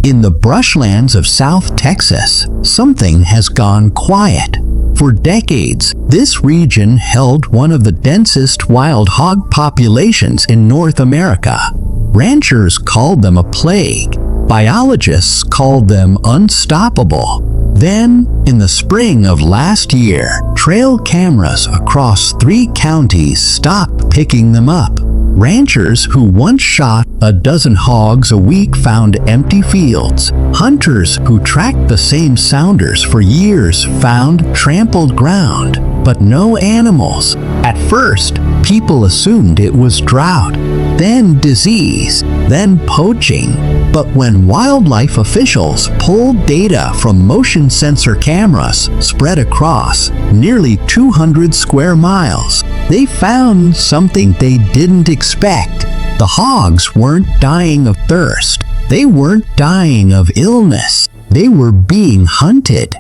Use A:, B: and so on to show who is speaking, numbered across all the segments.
A: In the brushlands of South Texas, something has gone quiet. For decades, this region held one of the densest wild hog populations in North America. Ranchers called them a plague. Biologists called them unstoppable. Then, in the spring of last year, trail cameras across 3 counties stopped picking them up. Ranchers who once shot a dozen hogs a week found empty fields. Hunters who tracked the same sounders for years found trampled ground, but no animals. At first, people assumed it was drought, then disease, then poaching. But when wildlife officials pulled data from motion sensor cameras spread across nearly 200 square miles, they found something they didn't expect. The hogs weren't dying of thirst. They weren't dying of illness. They were being hunted.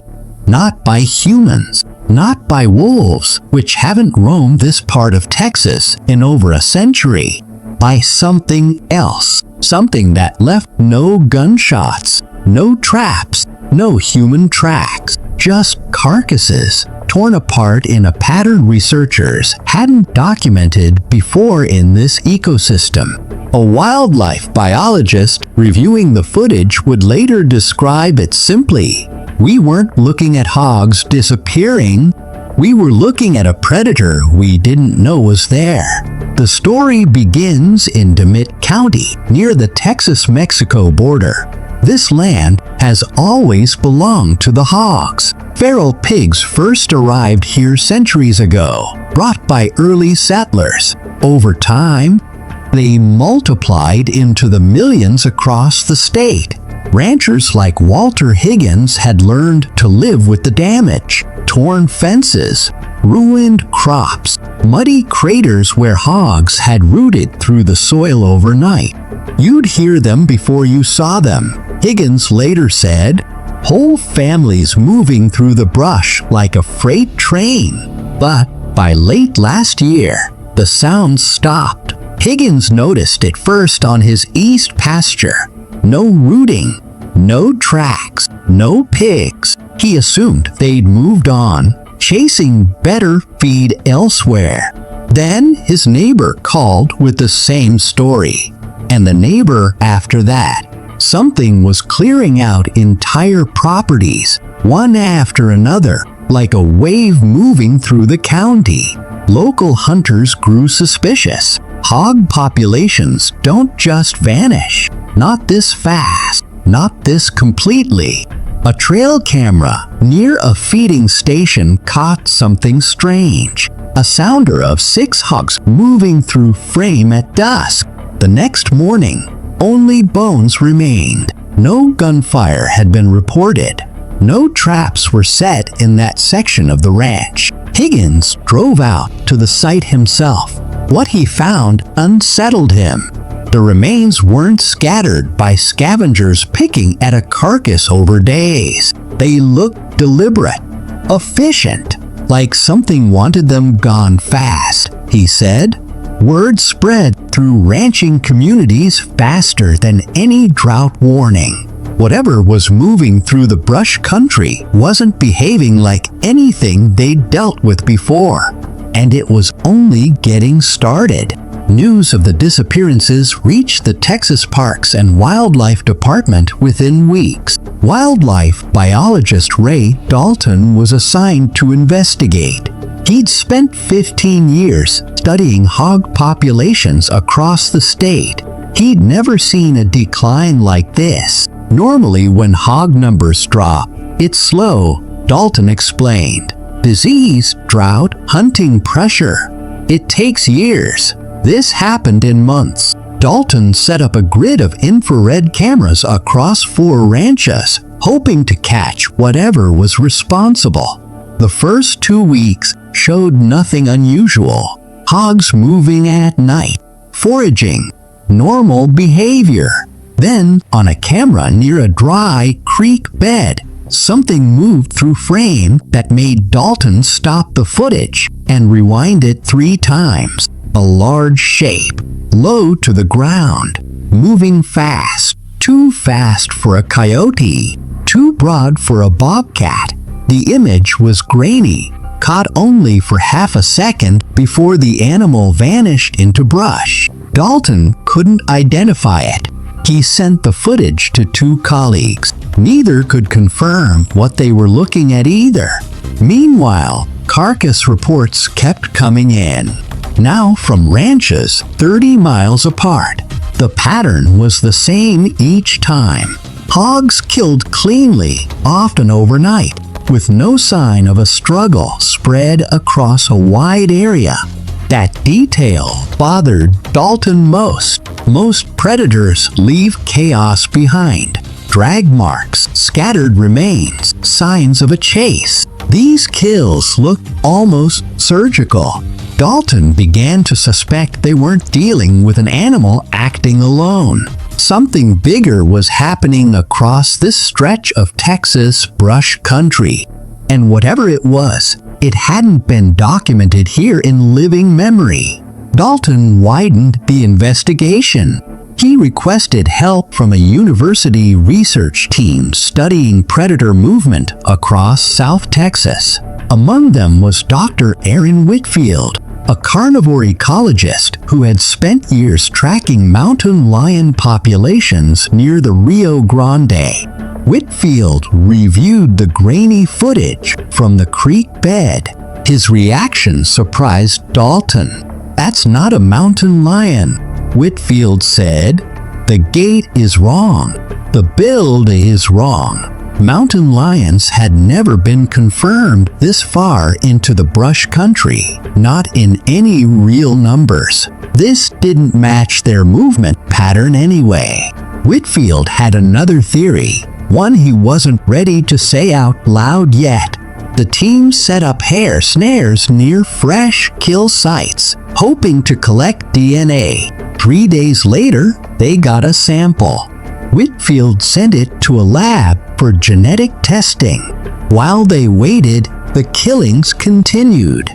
A: Not by humans, not by wolves, which haven't roamed this part of Texas in over a century. By something else. Something that left no gunshots, no traps, no human tracks. Just carcasses, torn apart in a pattern researchers hadn't documented before in this ecosystem. A wildlife biologist reviewing the footage would later describe it simply: "We weren't looking at hogs disappearing. We were looking at a predator we didn't know was there." The story begins in DeMitt County, near the Texas-Mexico border. This land has always belonged to the hogs. Feral pigs first arrived here centuries ago, brought by early settlers. Over time, they multiplied into the millions across the state. Ranchers like Walter Higgins had learned to live with the damage. Torn fences, ruined crops, muddy craters where hogs had rooted through the soil overnight. You'd hear them before you saw them. Higgins later said, "Whole families moving through the brush like a freight train." But by late last year, the sound stopped. Higgins noticed it first on his east pasture. No rooting, no tracks, no pigs. He assumed they'd moved on, chasing better feed elsewhere. Then his neighbor called with the same story. And the neighbor after that. Something was clearing out entire properties, one after another, like a wave moving through the county. Local hunters grew suspicious. Hog populations don't just vanish. Not this fast, not this completely. A trail camera near a feeding station caught something strange. A sounder of 6 hogs moving through frame at dusk. The next morning, only bones remained. No gunfire had been reported. No traps were set in that section of the ranch. Higgins drove out to the site himself. What he found unsettled him. The remains weren't scattered by scavengers picking at a carcass over days. They looked deliberate, efficient, like something wanted them gone fast, he said. Word spread through ranching communities faster than any drought warning. Whatever was moving through the brush country wasn't behaving like anything they'd dealt with before. And it was only getting started. News of the disappearances reached the Texas Parks and Wildlife Department within weeks. Wildlife biologist Ray Dalton was assigned to investigate. He'd spent 15 years studying hog populations across the state. He'd never seen a decline like this. Normally, when hog numbers drop, it's slow, Dalton explained. Disease, drought, hunting pressure. It takes years. This happened in months. Dalton set up a grid of infrared cameras across 4 ranches, hoping to catch whatever was responsible. The first 2 weeks showed nothing unusual. Hogs moving at night, foraging, normal behavior. Then, on a camera near a dry creek bed, something moved through frame that made Dalton stop the footage and rewind it 3 times. A large shape, low to the ground, moving fast, Too fast for a coyote, too broad for a bobcat. The image was grainy, caught only for half a second before the animal vanished into brush. Dalton couldn't identify it. He sent the footage to 2 colleagues. Neither could confirm what they were looking at either. Meanwhile, carcass reports kept coming in, now from ranches 30 miles apart. The pattern was the same each time. Hogs killed cleanly, often overnight, with no sign of a struggle spread across a wide area. That detail bothered Dalton most. Most predators leave chaos behind. Drag marks, scattered remains, signs of a chase. These kills looked almost surgical. Dalton began to suspect they weren't dealing with an animal acting alone. Something bigger was happening across this stretch of Texas brush country. And whatever it was, it hadn't been documented here in living memory. Dalton widened the investigation. He requested help from a university research team studying predator movement across South Texas. Among them was Dr. Aaron Whitfield, a carnivore ecologist who had spent years tracking mountain lion populations near the Rio Grande. Whitfield reviewed the grainy footage from the creek bed. His reaction surprised Dalton. "That's not a mountain lion," Whitfield said. "The gait is wrong. The build is wrong." Mountain lions had never been confirmed this far into the brush country, not in any real numbers. This didn't match their movement pattern anyway. Whitfield had another theory, one he wasn't ready to say out loud yet. The team set up hair snares near fresh kill sites, hoping to collect DNA. 3 days later, they got a sample. Whitfield sent it to a lab for genetic testing. While they waited, the killings continued.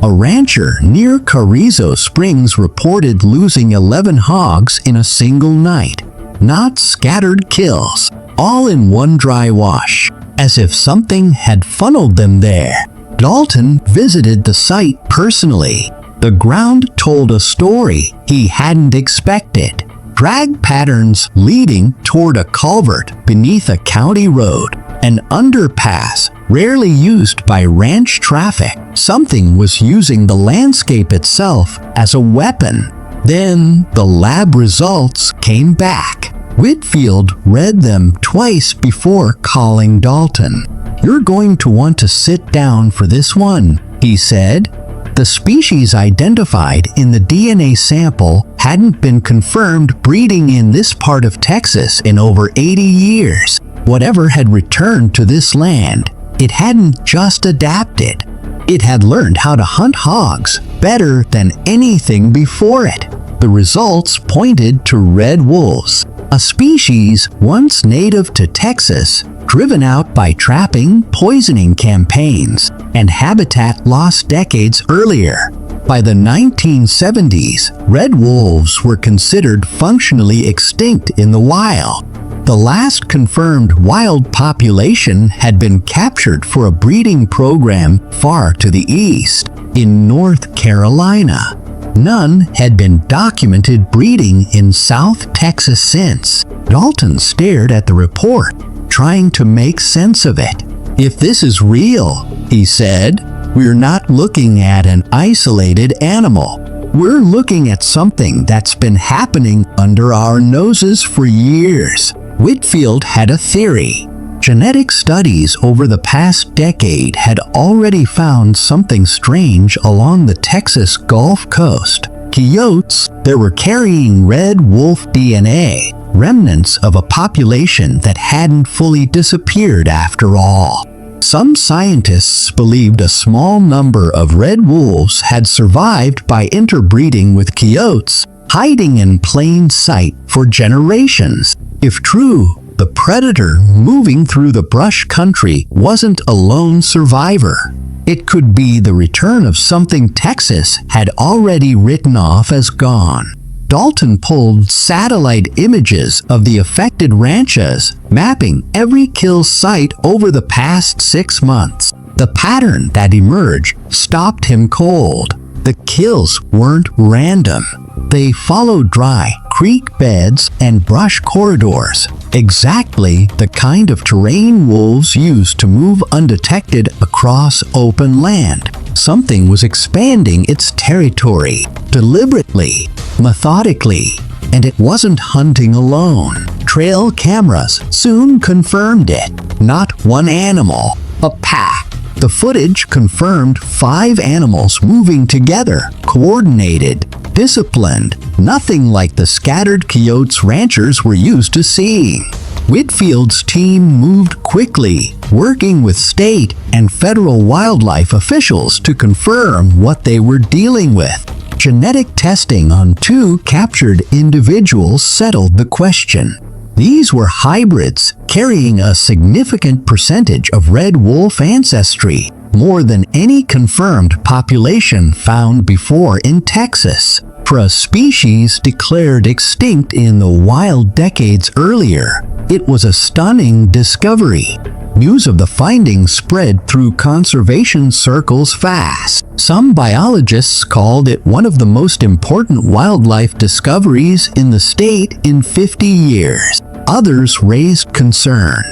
A: A rancher near Carrizo Springs reported losing 11 hogs in a single night. Not scattered kills, all in one dry wash, as if something had funneled them there. Dalton visited the site personally. The ground told a story he hadn't expected. Drag patterns leading toward a culvert beneath a county road, an underpass rarely used by ranch traffic. Something was using the landscape itself as a weapon. Then the lab results came back. Whitfield read them twice before calling Dalton. "You're going to want to sit down for this one," he said. The species identified in the DNA sample hadn't been confirmed breeding in this part of Texas in over 80 years. Whatever had returned to this land, it hadn't just adapted. It had learned how to hunt hogs better than anything before it. The results pointed to red wolves, a species once native to Texas, driven out by trapping, poisoning campaigns, and habitat loss decades earlier. By the 1970s, red wolves were considered functionally extinct in the wild. The last confirmed wild population had been captured for a breeding program far to the east, in North Carolina. None had been documented breeding in South Texas since. Dalton stared at the report, trying to make sense of it. "If this is real," he said, "we're not looking at an isolated animal. We're looking at something that's been happening under our noses for years." Whitfield had a theory. Genetic studies over the past decade had already found something strange along the Texas Gulf Coast. Coyotes that were carrying red wolf DNA, remnants of a population that hadn't fully disappeared after all. Some scientists believed a small number of red wolves had survived by interbreeding with coyotes, hiding in plain sight for generations. If true, the predator moving through the brush country wasn't a lone survivor. It could be the return of something Texas had already written off as gone. Dalton pulled satellite images of the affected ranches, mapping every kill site over the past 6 months. The pattern that emerged stopped him cold. The kills weren't random. They followed dry creek beds and brush corridors, exactly the kind of terrain wolves use to move undetected across open land. Something was expanding its territory, deliberately, methodically, and it wasn't hunting alone. Trail cameras soon confirmed it. Not one animal, a pack. The footage confirmed 5 animals moving together, coordinated, disciplined, nothing like the scattered coyotes ranchers were used to seeing. Whitfield's team moved quickly, working with state and federal wildlife officials to confirm what they were dealing with. Genetic testing on 2 captured individuals settled the question. These were hybrids carrying a significant percentage of red wolf ancestry, more than any confirmed population found before in Texas. For a species declared extinct in the wild decades earlier, it was a stunning discovery. News of the findings spread through conservation circles fast. Some biologists called it one of the most important wildlife discoveries in the state in 50 years. Others raised concern.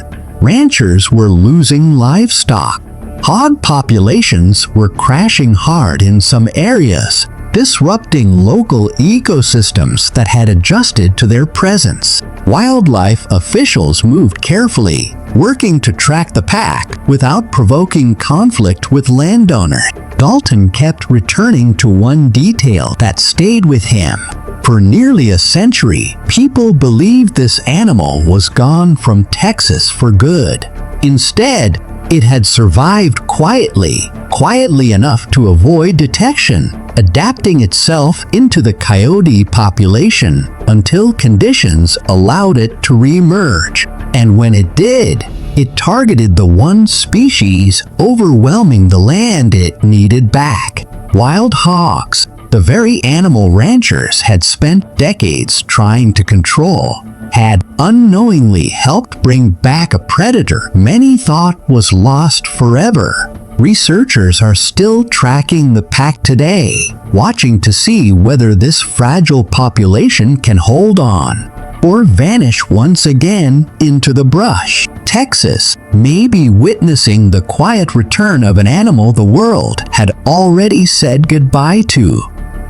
A: Ranchers were losing livestock. Hog populations were crashing hard in some areas, disrupting local ecosystems that had adjusted to their presence. Wildlife officials moved carefully, working to track the pack without provoking conflict with landowners. Dalton kept returning to one detail that stayed with him. For nearly a century, people believed this animal was gone from Texas for good. Instead, it had survived quietly enough to avoid detection, adapting itself into the coyote population until conditions allowed it to re-emerge. And when it did, it targeted the one species overwhelming the land it needed back: wild hogs. The very animal ranchers had spent decades trying to control, had unknowingly helped bring back a predator many thought was lost forever. Researchers are still tracking the pack today, watching to see whether this fragile population can hold on or vanish once again into the brush. Texas may be witnessing the quiet return of an animal the world had already said goodbye to.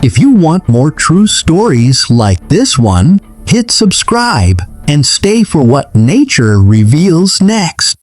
A: If you want more true stories like this one, hit subscribe and stay for what nature reveals next.